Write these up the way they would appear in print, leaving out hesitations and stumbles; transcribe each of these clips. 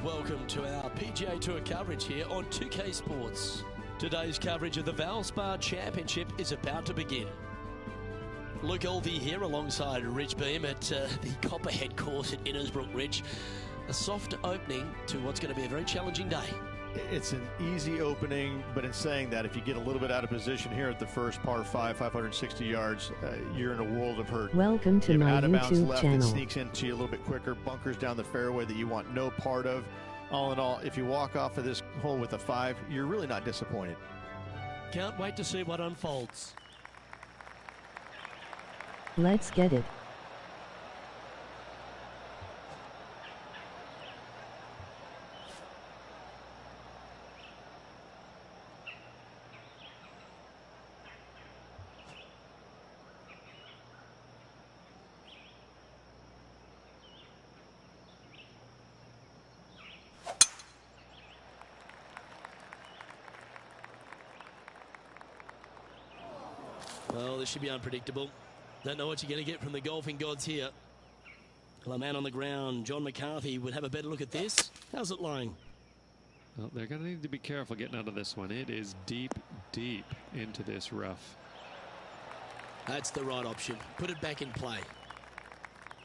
and welcome to our PGA Tour coverage here on 2K Sports. Today's coverage of the Valspar Championship is about to begin. Luke Olvey here alongside Rich Beam at the Copperhead course at Innisbrook Ridge. A soft opening to what's going to be a very challenging day. It's an easy opening, but in saying that, if you get a little bit out of position here at the first par 5, 560 yards, you're in a world of hurt. Welcome to my out of bounds YouTube left, channel. it sneaks into you a little bit quicker, bunkers down the fairway that you want no part of. All in all, if you walk off of this hole with a 5, you're really not disappointed. Can't wait to see what unfolds. Let's get it. Well, this should be unpredictable. Don't know what you're going to get from the golfing gods here. Well, a man on the ground, John McCarthy, would have a better look at this. How's it lying? Well, they're going to need to be careful getting out of this one. It is deep, deep into this rough. That's the right option. Put it back in play.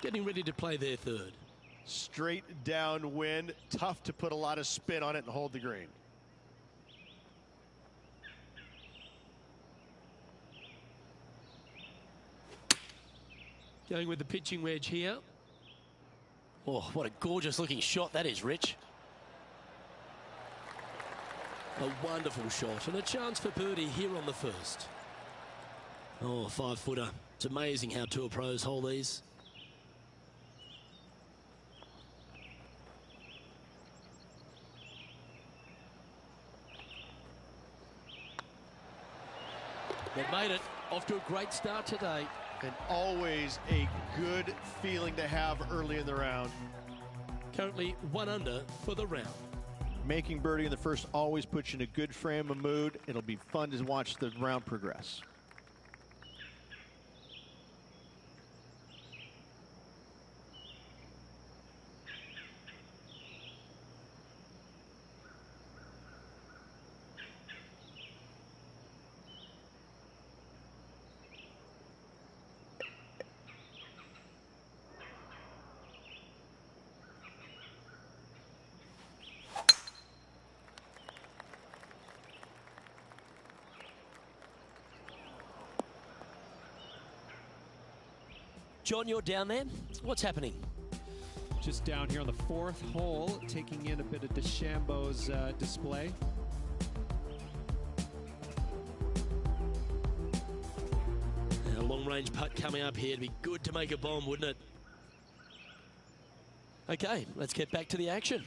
Getting ready to play their third. Straight downwind, tough to put a lot of spin on it and hold the green. Going with the pitching wedge here. Oh, what a gorgeous looking shot that is, Rich. A wonderful shot and a chance for birdie here on the first. Oh, 5-footer. It's amazing how tour pros hold these. They've made it. Off to a great start today. And always a good feeling to have early in the round. Currently 1 under for the round. Making birdie in the first always puts you in a good frame of mood. It'll be fun to watch the round progress. John, you're down there. What's happening? Just down here on the 4th hole, taking in a bit of DeChambeau's display. A long-range putt coming up here. It'd be good to make a bomb, wouldn't it? Okay, let's get back to the action.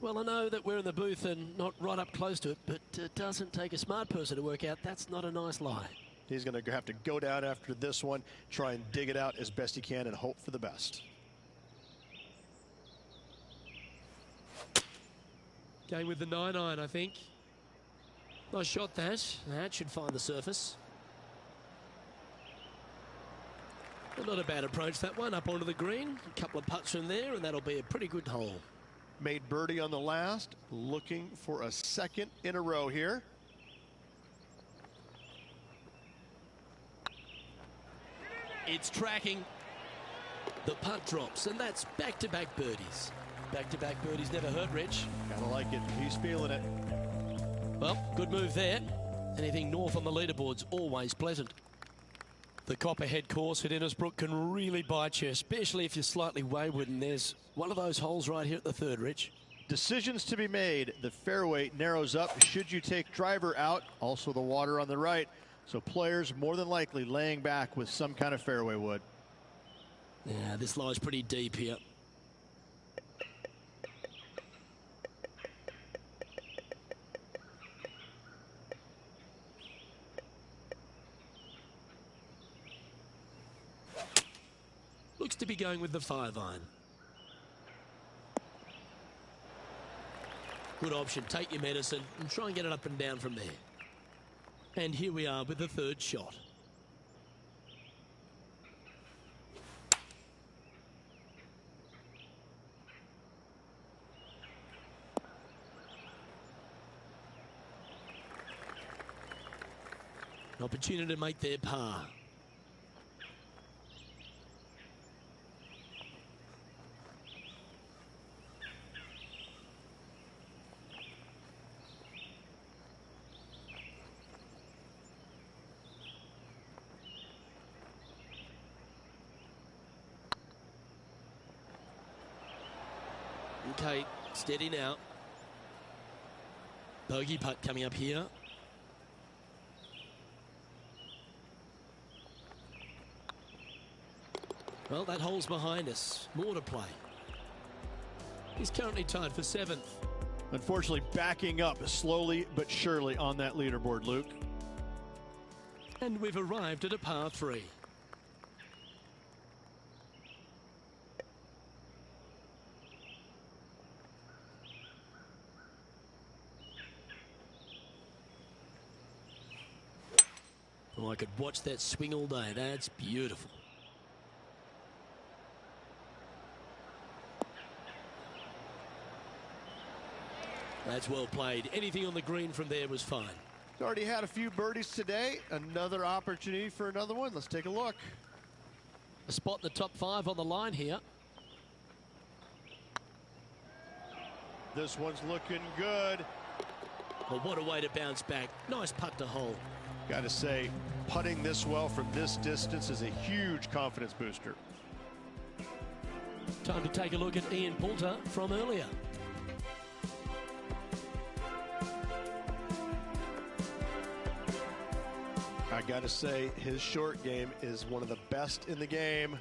Well, I know that we're in the booth and not right up close to it, but it doesn't take a smart person to work out that's not a nice lie. He's going to have to go down after this one, try and dig it out as best he can and hope for the best. Going with the 9-iron, I think. Nice shot that. That should find the surface. But not a bad approach, that one. Up onto the green. A couple of putts from there, and that'll be a pretty good hole. Made birdie on the last. Looking for a second in a row here. It's tracking. The putt drops, and that's back-to-back birdies. Back-to-back birdies never hurt, Rich. Kind of like it. He's feeling it. Well, good move there. Anything north on the leaderboard's always pleasant. The Copperhead course at Innisbrook can really bite you, especially if you're slightly wayward, and there's one of those holes right here at the third, Rich. Decisions to be made. The fairway narrows up. Should you take driver out? Also the water on the right. So players more than likely laying back with some kind of fairway wood. Yeah, this lies pretty deep here. Looks to be going with the 5-iron. Good option. Take your medicine and try and get it up and down from there. And here we are with the third shot. An opportunity to make their par. Okay, steady now. Bogey putt coming up here. Well, that hole's behind us. More to play. He's currently tied for 7th. Unfortunately, backing up slowly but surely on that leaderboard, Luke. And we've arrived at a par 3. Oh, I could watch that swing all day. That's beautiful. That's well played. Anything on the green from there was fine. He's already had a few birdies today. Another opportunity for another one. Let's take a look. A spot in the top 5 on the line here. This one's looking good. Well, what a way to bounce back. Nice putt to hole. Got to say, putting this well from this distance is a huge confidence booster. Time to take a look at Ian Poulter from earlier. I got to say, his short game is one of the best in the game.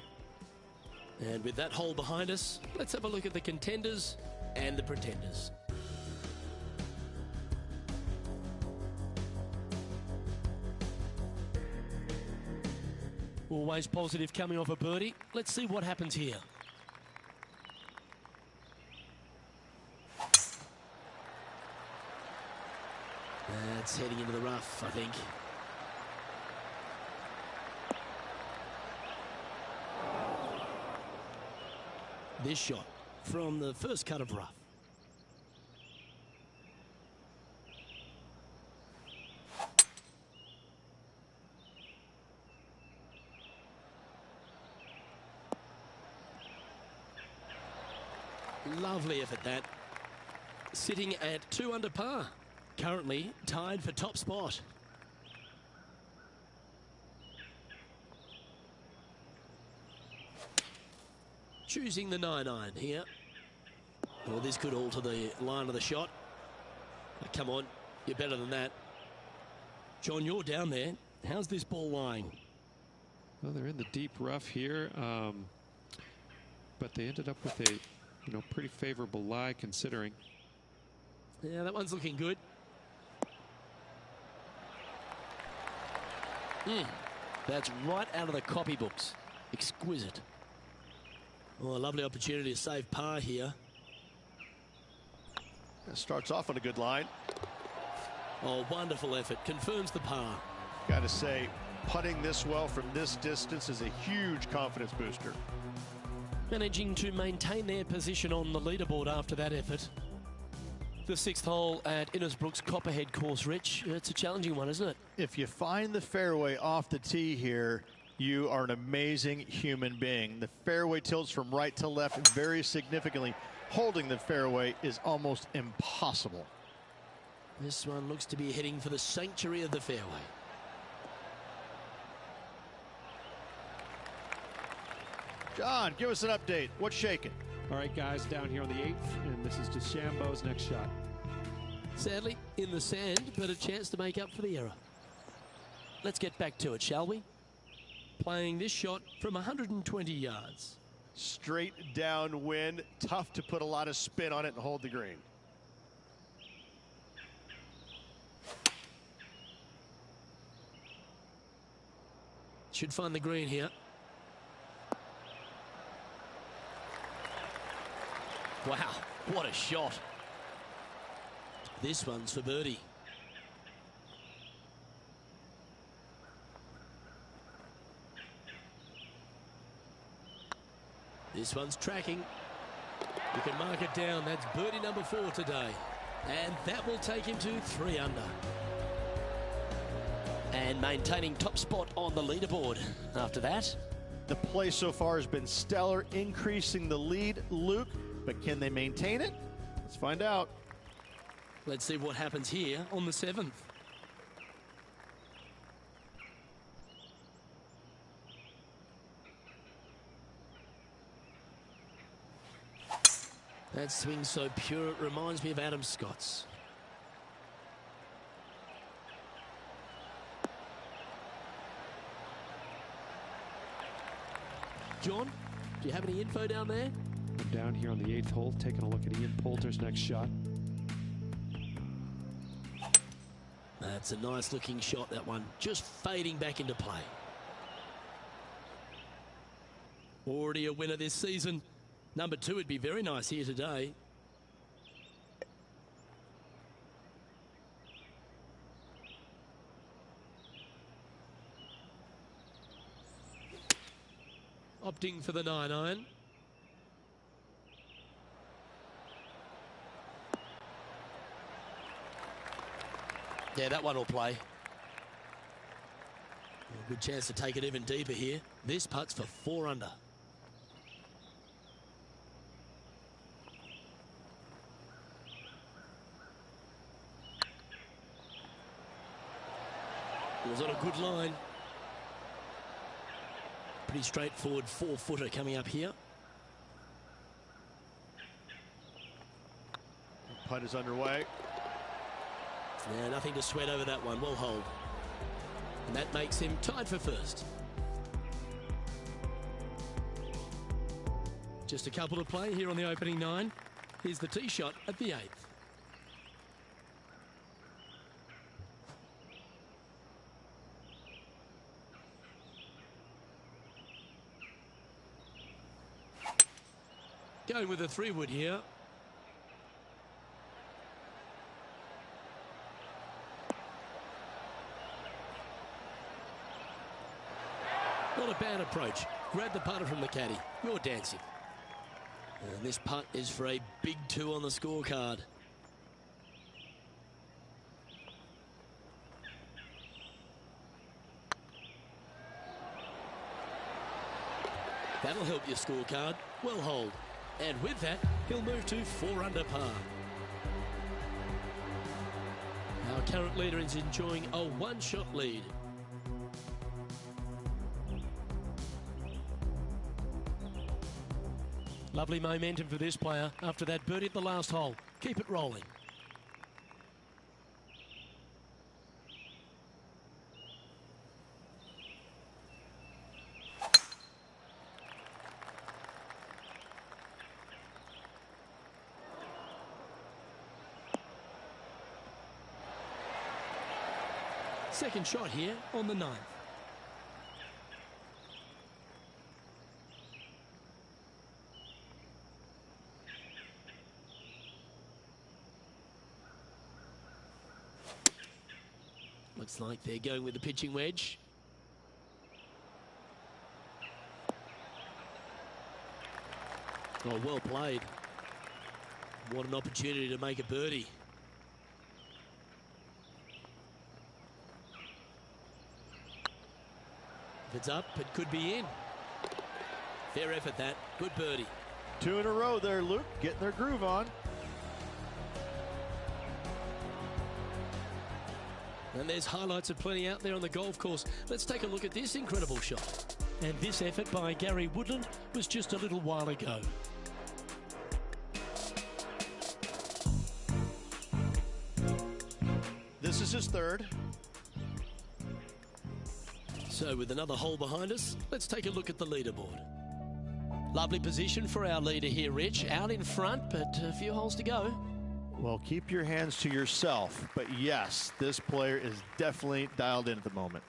And with that hole behind us, let's have a look at the contenders and the pretenders. Always positive coming off a birdie. Let's see what happens here. That's heading into the rough, I think. This shot from the first cut of rough. Lovely effort that. Sitting at 2 under par. Currently tied for top spot. Choosing the 9-iron here. Well, this could alter the line of the shot. But come on, you're better than that. John, you're down there. How's this ball lying? Well, they're in the deep rough here, but they ended up with a pretty favorable lie considering. Yeah, that one's looking good. That's right out of the copybooks. Exquisite. Oh, a lovely opportunity to save par here. It starts off on a good line. Oh, wonderful effort. Confirms the par. Got to say, putting this well from this distance is a huge confidence booster. Managing to maintain their position on the leaderboard after that effort. The 6th hole at Innisbrook's Copperhead course, Rich. It's a challenging one, isn't it? If you find the fairway off the tee here, you are an amazing human being. The fairway tilts from right to left very significantly. Holding the fairway is almost impossible. This one looks to be heading for the sanctuary of the fairway. John, give us an update. What's shaking? All right, guys, down here on the 8th, and this is DeChambeau's next shot. Sadly, in the sand, but a chance to make up for the error. Let's get back to it, shall we? Playing this shot from 120 yards. Straight downwind. Tough to put a lot of spin on it and hold the green. Should find the green here. Wow, what a shot. This one's for birdie. This one's tracking. You can mark it down. That's birdie number 4 today. And that will take him to 3 under. and maintaining top spot on the leaderboard after that. The play so far has been stellar, increasing the lead, Luke, but can they maintain it? Let's find out. Let's see what happens here on the 7th. That swing so pure, it reminds me of Adam Scott's. John, do you have any info down there? I'm down here on the 8th hole, taking a look at Ian Poulter's next shot. That's a nice looking shot, that one. Just fading back into play. Already a winner this season. Number 2 would be very nice here today. Opting for the 9-iron. Yeah, that one will play. A good chance to take it even deeper here. This putt's for 4 under. It was on a good line. Pretty straightforward 4-footer coming up here. Putt is underway. Yeah, nothing to sweat over that one. Well hold. And that makes him tied for first. Just a couple to play here on the opening 9. Here's the tee shot at the 8th. Going with a 3-wood here. Not a bad approach. Grab the putter from the caddy. You're dancing. And this putt is for a big 2 on the scorecard. That'll help your scorecard. Well hold. And with that, he'll move to 4 under par. Our current leader is enjoying a 1-shot lead. Lovely momentum for this player after that birdie at the last hole. Keep it rolling. Second shot here on the 9th. Looks like they're going with the pitching wedge. Oh, well played. What an opportunity to make a birdie. If it's up, it could be in. Fair effort, that. Good birdie. 2 in a row there, Luke, getting their groove on. And there's highlights of plenty out there on the golf course. Let's take a look at this incredible shot. And this effort by Gary Woodland was just a little while ago. This is his 3rd. So with another hole behind us, let's take a look at the leaderboard. Lovely position for our leader here, Rich. Out in front, but a few holes to go. Well, keep your hands to yourself. But yes, this player is definitely dialed in at the moment.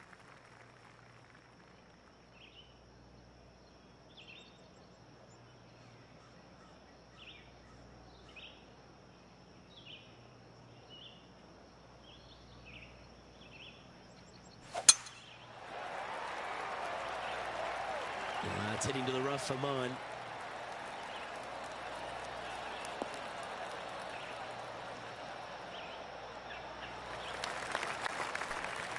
It's heading to the rough for mine.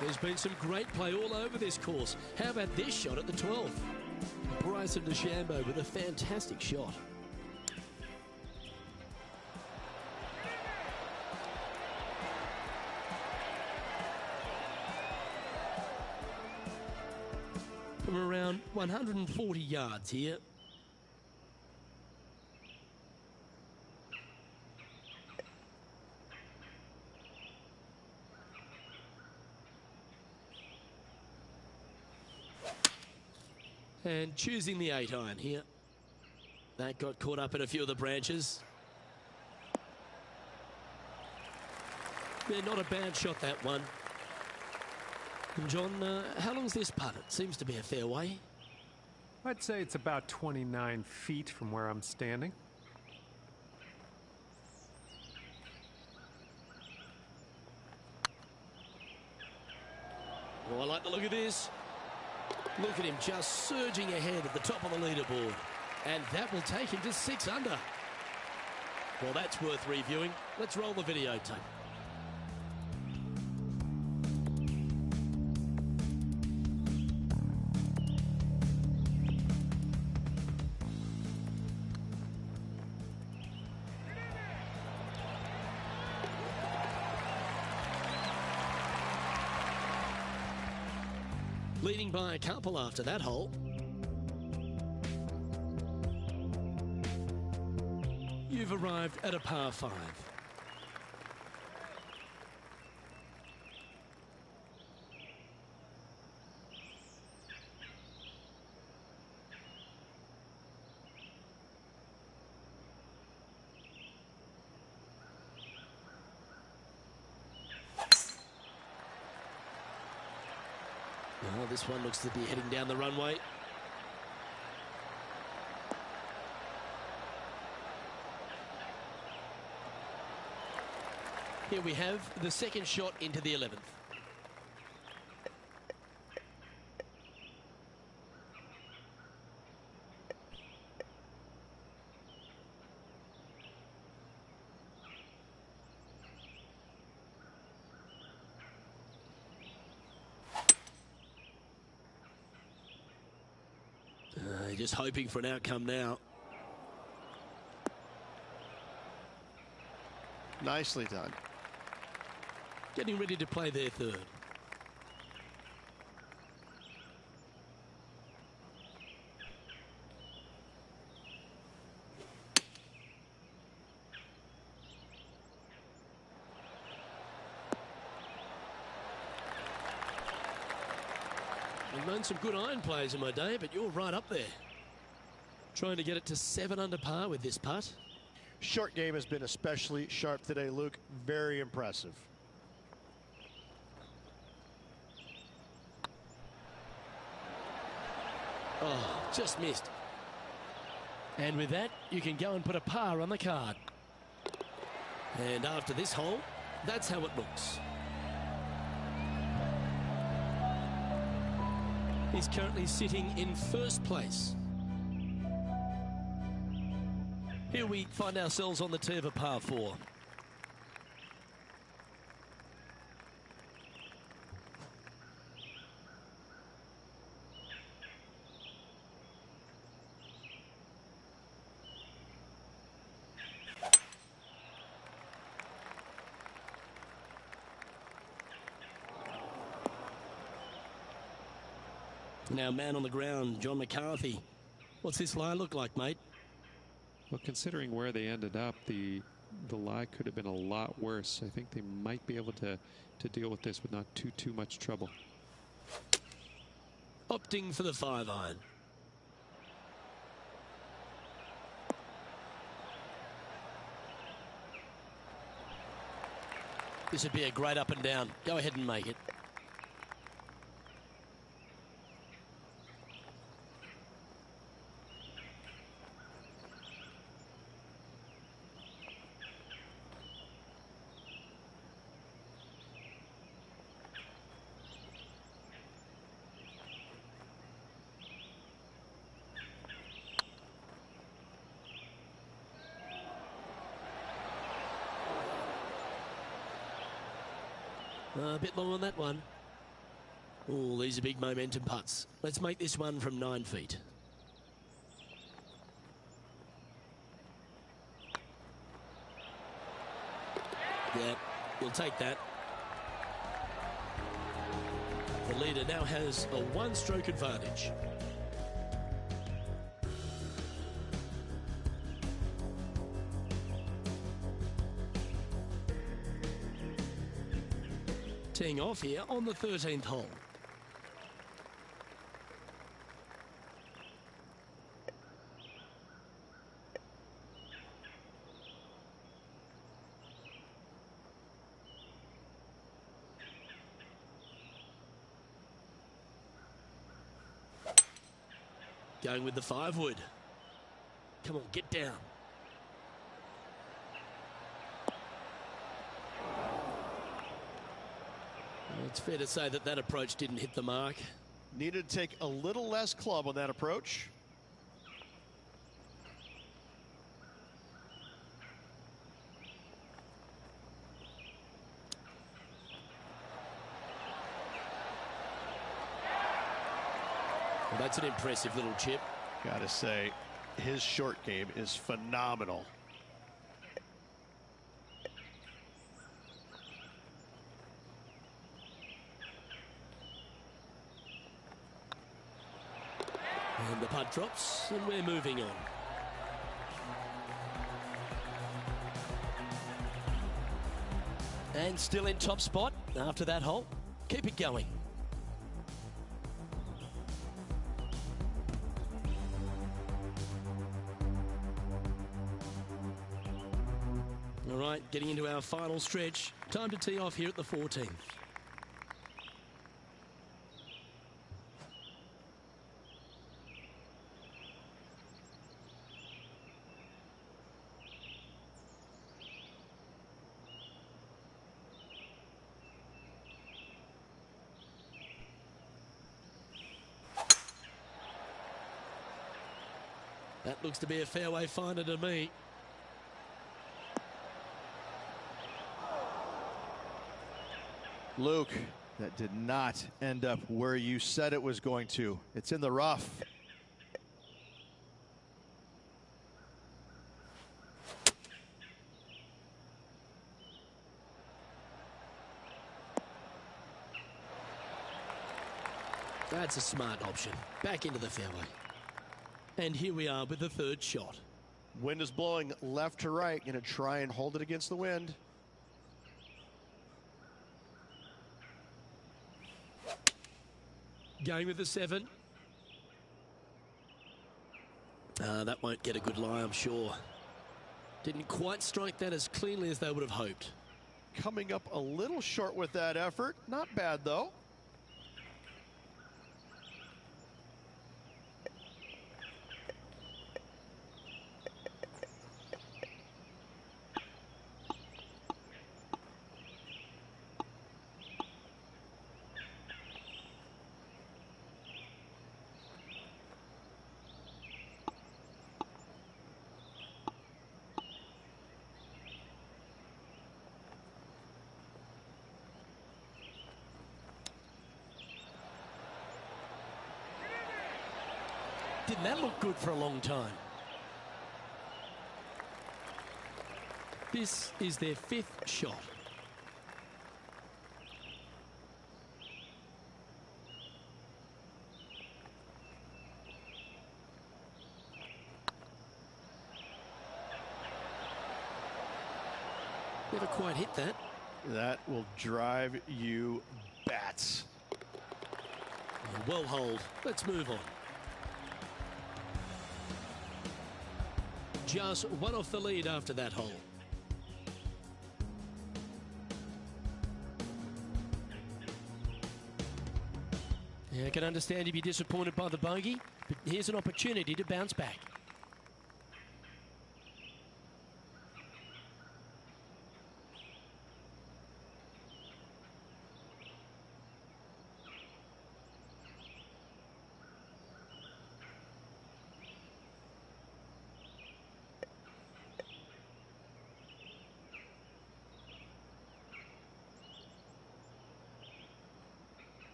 There's been some great play all over this course. How about this shot at the 12th? Bryson DeChambeau with a fantastic shot. From around 140 yards here. And choosing the 8-iron here. That got caught up in a few of the branches. Yeah, not a bad shot, that one. And John, how long's this putt? It seems to be a fair way. I'd say it's about 29 feet from where I'm standing. Oh, I like the look of this. Look at him just surging ahead at the top of the leaderboard. And that will take him to 6 under. Well, that's worth reviewing. Let's roll the videotape. Leading by a couple after that hole. You've arrived at a par 5. Oh, this one looks to be heading down the runway. Here we have the second shot into the 11th. Just hoping for an outcome now. Nicely done. Getting ready to play their third. I've known some good iron players in my day, but you're right up there. Trying to get it to 7 under par with this putt. Short game has been especially sharp today, Luke. Very impressive. Oh, just missed. And with that, you can go and put a par on the card. And after this hole, that's how it looks. He's currently sitting in first place. Here we find ourselves on the tee of a par 4. Now, man on the ground, John McCarthy. What's this lie look like, mate? Well, considering where they ended up, the lie could have been a lot worse. I think they might be able to deal with this with not too much trouble. Opting for the 5-iron. This would be a great up and down. Go ahead and make it. A bit long on that one. Oh, these are big momentum putts. Let's make this one from 9 feet. Yeah, we'll take that. The leader now has a one-stroke advantage. Teeing off here on the 13th hole. Going with the 5-wood. Come on, get down. Well, it's fair to say that that approach didn't hit the mark. Needed to take a little less club on that approach. Well, that's an impressive little chip. Gotta say, his short game is phenomenal. And the putt drops, and we're moving on. And still in top spot after that hole. Keep it going. All right, getting into our final stretch. Time to tee off here at the 14th. That looks to be a fairway finder to me. Luke, that did not end up where you said it was going to. It's in the rough. That's a smart option. Back into the fairway. And here we are with the third shot. Wind is blowing left to right. Going to try and hold it against the wind. Going with the 7. That won't get a good lie, I'm sure. Didn't quite strike that as cleanly as they would have hoped. Coming up a little short with that effort. Not bad, though. Didn't that look good for a long time? This is their 5th shot. Never quite hit that. That will drive you bats. Well hold. Let's move on. Just one off the lead after that hole. Yeah, I can understand you'd be disappointed by the bogey, but here's an opportunity to bounce back.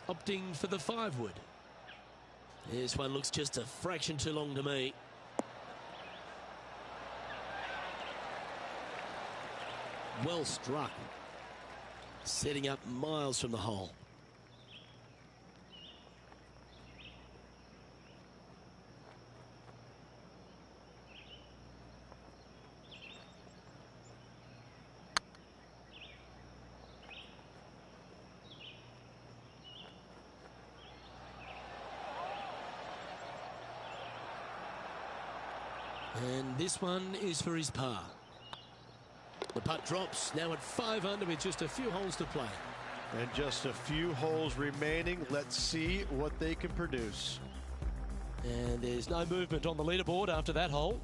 opting for the 5-wood. This one looks just a fraction too long to me. Well struck. Setting up miles from the hole. And this one is for his par. The putt drops, now at 5 under with just a few holes to play. And just a few holes remaining. Let's see what they can produce. And there's no movement on the leaderboard after that hole.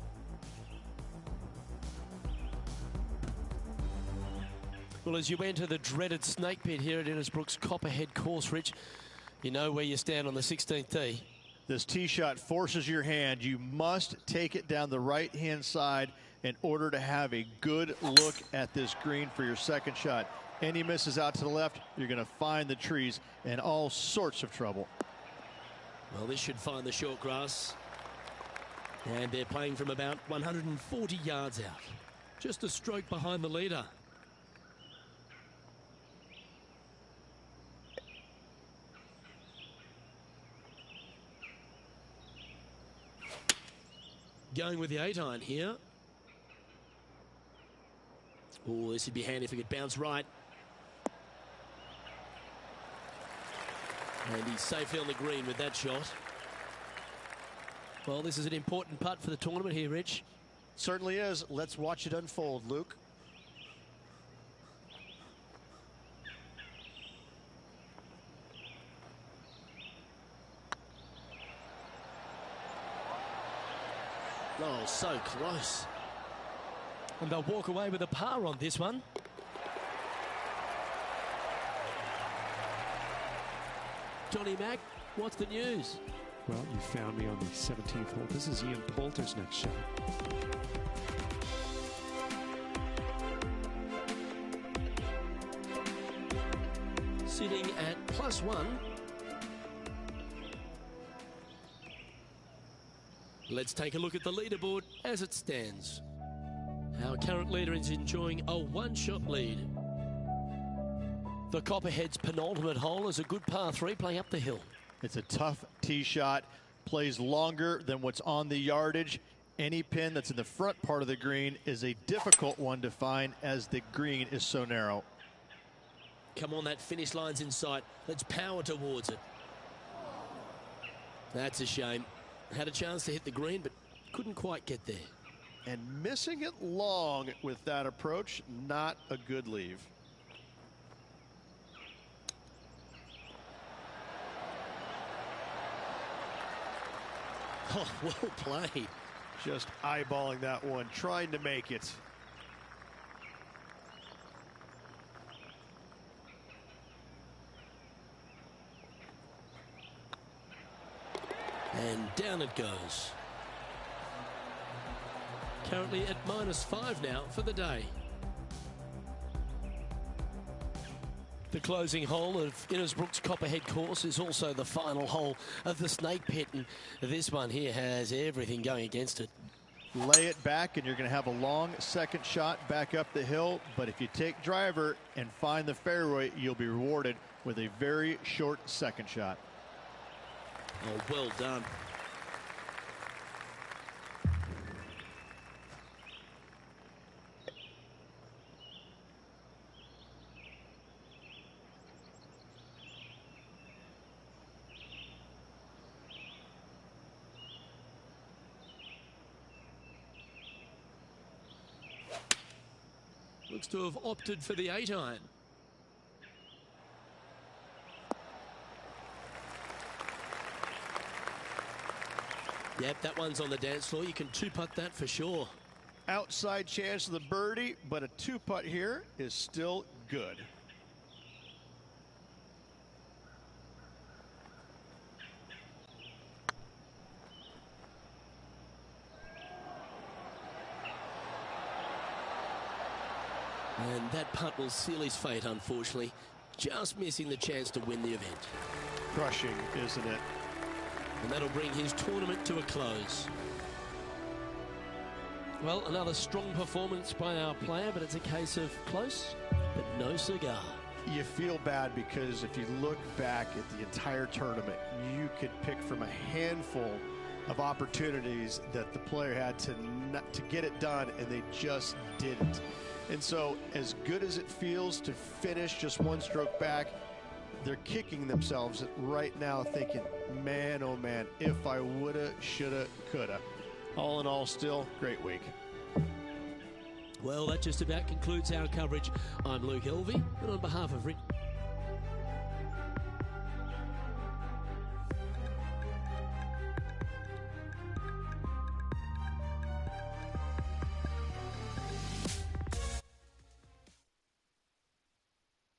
Well, as you enter the dreaded snake pit here at Innisbrook's Copperhead course, Rich, you know where you stand on the 16th tee. This tee shot forces your hand. You must take it down the right-hand side in order to have a good look at this green for your second shot. Any misses out to the left, you're going to find the trees in all sorts of trouble. Well, this should find the short grass. And they're playing from about 140 yards out. Just a stroke behind the leader. Going with the 8-iron here. Oh, this would be handy if it could bounce right. And he's safely on the green with that shot. Well, this is an important putt for the tournament here, Rich. Certainly is. Let's watch it unfold, Luke. Oh, so close. And they'll walk away with a par on this one. Johnny Mack, what's the news? Well, you found me on the 17th hole. This is Ian Poulter's next shot. Sitting at +1. Let's take a look at the leaderboard as it stands. Our current leader is enjoying a 1-shot lead. The Copperhead's penultimate hole is a good par 3 playing up the hill. It's a tough tee shot, plays longer than what's on the yardage. Any pin that's in the front part of the green is a difficult one to find as the green is so narrow. Come on, that finish line's in sight. Let's power towards it. That's a shame. Had a chance to hit the green, but couldn't quite get there. And missing it long with that approach, not a good leave. Oh, well played. Just eyeballing that one, trying to make it. And down it goes. Currently at -5 now for the day. The closing hole of Innisbrook's Copperhead course is also the final hole of the snake pit, and this one here has everything going against it. Lay it back and you're going to have a long second shot back up the hill, but if you take driver and find the fairway, you'll be rewarded with a very short second shot. Oh, well done. Looks to have opted for the 8-iron. Yep, that one's on the dance floor. You can 2-putt that for sure. Outside chance of the birdie, but a 2-putt here is still good. And that putt will seal his fate, unfortunately. just missing the chance to win the event. Crushing, isn't it? And that'll bring his tournament to a close. Well, another strong performance by our player, but it's a case of close, but no cigar. You feel bad because if you look back at the entire tournament, you could pick from a handful of opportunities that the player had to get it done, and they just didn't. And so as good as it feels to finish just one stroke back, they're kicking themselves right now thinking, man, oh man, if I woulda, shoulda, coulda. All in all, still great week. Well, that just about concludes our coverage. I'm Luke Elvey, and on behalf of Rich